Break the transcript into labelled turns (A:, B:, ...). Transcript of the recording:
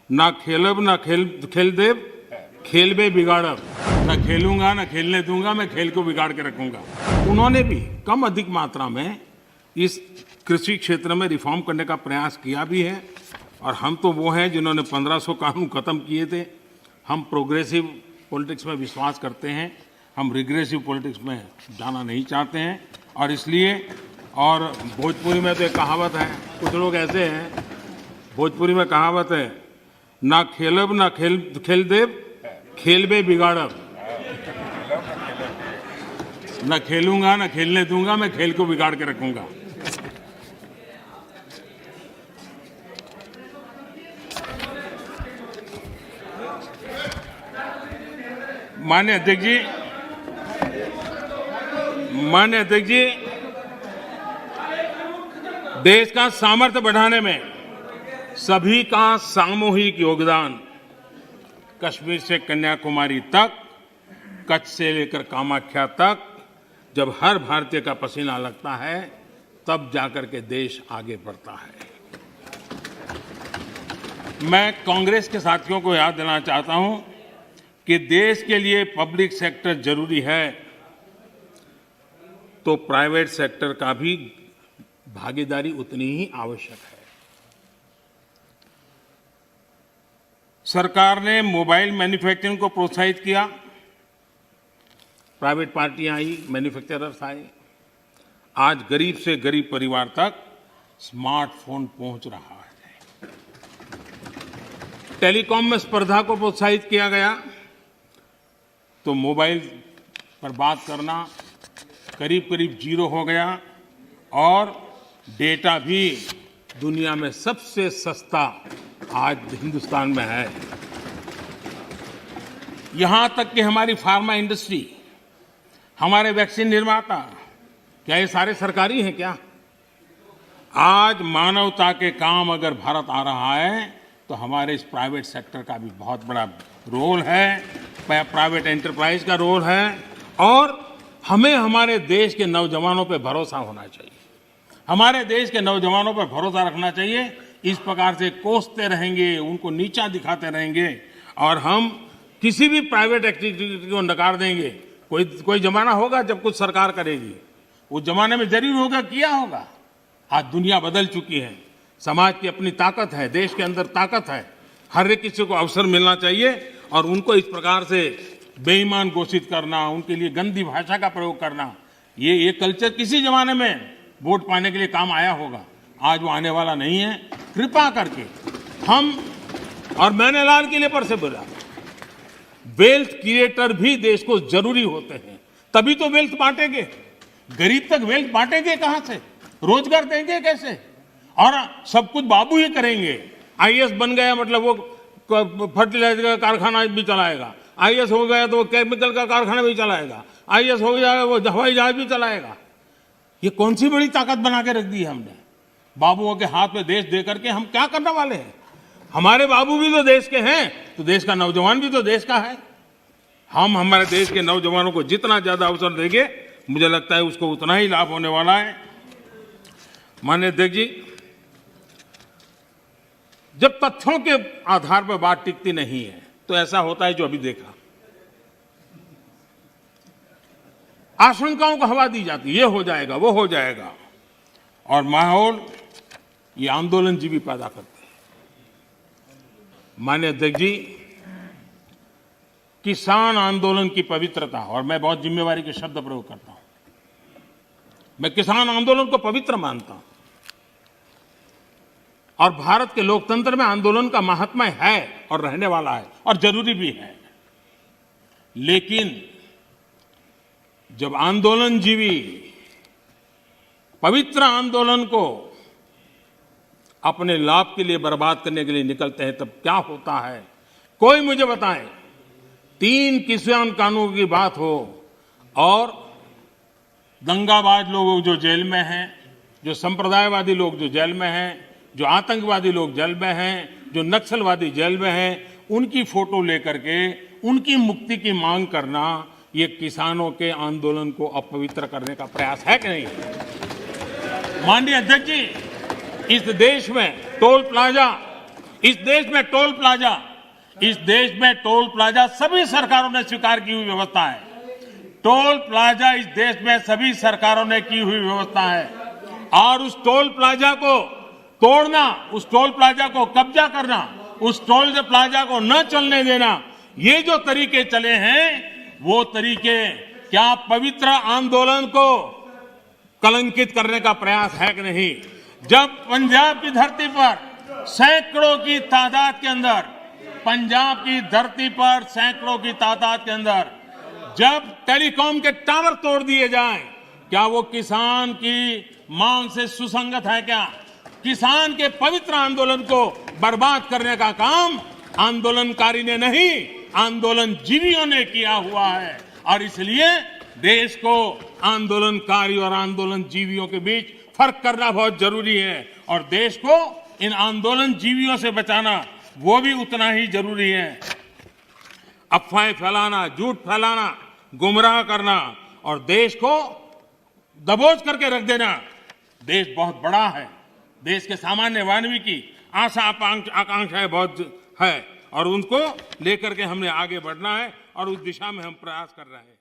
A: ना खेलब ना खेल देव, खेलबे बिगाड़ब। ना खेलूंगा ना खेलने दूंगा, मैं खेल को बिगाड़ के रखूंगा। उन्होंने भी कम अधिक मात्रा में इस कृषि क्षेत्र में रिफॉर्म करने का प्रयास किया भी है। और हम तो वो हैं जिन्होंने 1500 कानून खत्म किए थे। हम प्रोग्रेसिव पॉलिटिक्स में विश्वास करते हैं, हम रिग्रेसिव पॉलिटिक्स में जाना नहीं चाहते हैं। और इसलिए, और भोजपुरी में तो एक कहावत है, कुछ लोग ऐसे हैं, भोजपुरी में कहावत है, ना खेलब ना खेल देव, खेलबे बिगाड़ब। न खेलूंगा न खेलने दूंगा, मैं खेल को बिगाड़ के रखूंगा। माननीय अध्यक्ष जी, देश का सामर्थ्य बढ़ाने में सभी का सामूहिक योगदान, कश्मीर से कन्याकुमारी तक, कच्छ से लेकर कामाख्या तक, जब हर भारतीय का पसीना लगता है तब जाकर के देश आगे बढ़ता है। मैं कांग्रेस के साथियों को याद दिलाना चाहता हूं कि देश के लिए पब्लिक सेक्टर जरूरी है तो प्राइवेट सेक्टर का भी भागीदारी उतनी ही आवश्यक है। सरकार ने मोबाइल मैन्युफैक्चरिंग को प्रोत्साहित किया, प्राइवेट पार्टियां आई, मैन्युफैक्चरर्स आए। आज गरीब से गरीब परिवार तक स्मार्टफोन पहुंच रहा है। टेलीकॉम में स्पर्धा को प्रोत्साहित किया गया तो मोबाइल पर बात करना करीब करीब जीरो हो गया और डेटा भी दुनिया में सबसे सस्ता आज हिंदुस्तान में है। यहां तक कि हमारी फार्मा इंडस्ट्री, हमारे वैक्सीन निर्माता, क्या ये सारे सरकारी हैं क्या? आज मानवता के काम अगर भारत आ रहा है तो हमारे इस प्राइवेट सेक्टर का भी बहुत बड़ा रोल है, प्राइवेट एंटरप्राइज का रोल है। और हमें हमारे देश के नौजवानों पर भरोसा होना चाहिए, हमारे देश के नौजवानों पर भरोसा रखना चाहिए। इस प्रकार से कोसते रहेंगे, उनको नीचा दिखाते रहेंगे और हम किसी भी प्राइवेट एक्टिविटी को नकार देंगे। कोई जमाना होगा जब कुछ सरकार करेगी, उस जमाने में जरूर होगा, किया होगा। आज दुनिया बदल चुकी है, समाज की अपनी ताकत है, देश के अंदर ताकत है। हर एक किसी को अवसर मिलना चाहिए और उनको इस प्रकार से बेईमान घोषित करना, उनके लिए गंदी भाषा का प्रयोग करना, ये कल्चर किसी जमाने में वोट पाने के लिए काम आया होगा, आज वो आने वाला नहीं है। कृपा करके हम, और मैंने लाल किले पर से बोला, वेल्थ क्रिएटर भी देश को जरूरी होते हैं, तभी तो वेल्थ बांटेंगे। गरीब तक वेल्थ बांटेंगे कहां से, रोजगार देंगे कैसे? और सब कुछ बाबू ही करेंगे। आईएएस बन गया मतलब वो फर्टिलाइजर का कारखाना भी चलाएगा, आईएएस हो गया तो वो केमिकल का कारखाना भी चलाएगा, आईएएस हो गया वो हवाई जहाज भी चलाएगा। ये कौन सी बड़ी ताकत बना के रख दी है हमने? बाबुओं के हाथ में देश दे करके हम क्या करने वाले हैं? हमारे बाबू भी तो देश के हैं, तो देश का नौजवान भी तो देश का है। हम हमारे देश के नौजवानों को जितना ज्यादा अवसर देंगे, मुझे लगता है उसको उतना ही लाभ होने वाला है। माननीय अध्यक्ष जी, जब तथ्यों के आधार पर बात टिकती नहीं है तो ऐसा होता है जो अभी देखा, आशंकाओं को हवा दी जाती है, ये हो जाएगा वो हो जाएगा, और माहौल ये आंदोलनजीवी पैदा करते हैं। माननीय अध्यक्ष जी, किसान आंदोलन की पवित्रता, और मैं बहुत जिम्मेवारी के शब्द प्रयोग करता हूं, मैं किसान आंदोलन को पवित्र मानता हूं और भारत के लोकतंत्र में आंदोलन का महात्म्य है और रहने वाला है और जरूरी भी है। लेकिन जब आंदोलनजीवी पवित्र आंदोलन को अपने लाभ के लिए बर्बाद करने के लिए निकलते हैं तब क्या होता है? कोई मुझे बताए। 3 किसान कानून की बात हो और दंगाबाज लोग जो जेल में हैं, जो संप्रदायवादी लोग जो जेल में हैं, जो आतंकवादी लोग जेल में हैं, जो नक्सलवादी जेल में हैं, उनकी फोटो लेकर के उनकी मुक्ति की मांग करना, ये किसानों के आंदोलन को अपवित्र करने का प्रयास है कि नहीं? माननीय अध्यक्ष जी, इस देश में टोल प्लाजा इस देश में टोल प्लाजा सभी सरकारों ने स्वीकार की हुई व्यवस्था है। टोल प्लाजा इस देश में सभी सरकारों ने की हुई व्यवस्था है और उस टोल प्लाजा को तोड़ना, उस टोल प्लाजा को कब्जा करना, उस टोल प्लाजा को न चलने देना, ये जो तरीके चले हैं वो तरीके क्या पवित्र आंदोलन को कलंकित करने का प्रयास है कि नहीं? जब पंजाब की धरती पर सैकड़ों की तादाद के अंदर, पंजाब की धरती पर सैकड़ों की तादाद के अंदर जब टेलीकॉम के टावर तोड़ दिए जाएं, क्या वो किसान की मांग से सुसंगत है? क्या किसान के पवित्र आंदोलन को बर्बाद करने का काम आंदोलनकारी ने नहीं, आंदोलनजीवियों ने किया हुआ है। और इसलिए देश को आंदोलनकारी और आंदोलनजीवियों के बीच फर्क करना बहुत जरूरी है और देश को इन आंदोलनजीवियों से बचाना वो भी उतना ही जरूरी है। अफवाहें फैलाना, झूठ फैलाना, गुमराह करना और देश को दबोच करके रख देना, देश बहुत बड़ा है, देश के सामान्य मानवी की आशा आकांक्षाएं बहुत है और उनको लेकर के हमने आगे बढ़ना है और उस दिशा में हम प्रयास कर रहे हैं।